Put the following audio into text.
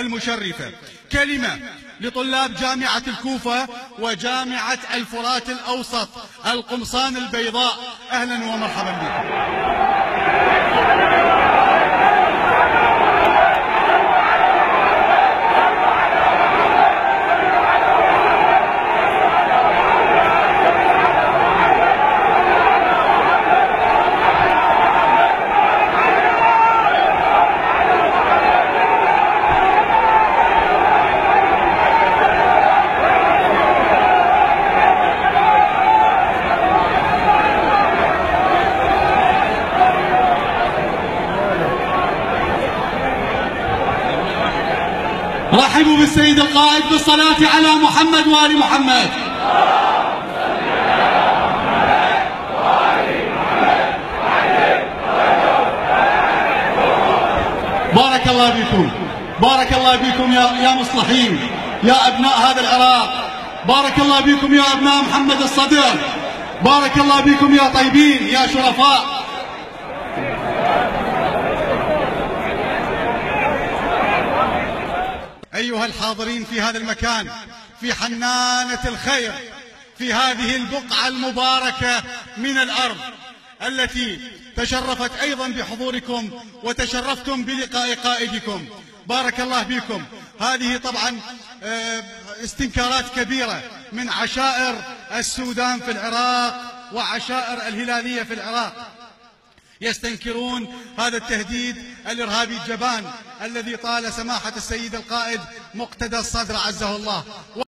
المشرفة. كلمة لطلاب جامعة الكوفة وجامعة الفرات الأوسط القمصان البيضاء، أهلا ومرحبا بكم. رحبوا بالسيد القائد بالصلاة على محمد وآل محمد. بارك الله بكم، بارك الله بكم يا مصلحين، يا أبناء هذا العراق، بارك الله بكم يا أبناء محمد الصدر، بارك الله بكم يا طيبين يا شرفاء. أيها الحاضرين في هذا المكان، في حنانة الخير، في هذه البقعة المباركة من الأرض التي تشرفت أيضا بحضوركم وتشرفتم بلقاء قائدكم، بارك الله بكم. هذه طبعا استنكارات كبيرة من عشائر السودان في العراق وعشائر الهلالية في العراق، يستنكرون هذا التهديد الإرهابي الجبان الذي طال سماحة السيد القائد مقتدى الصدر عزه الله.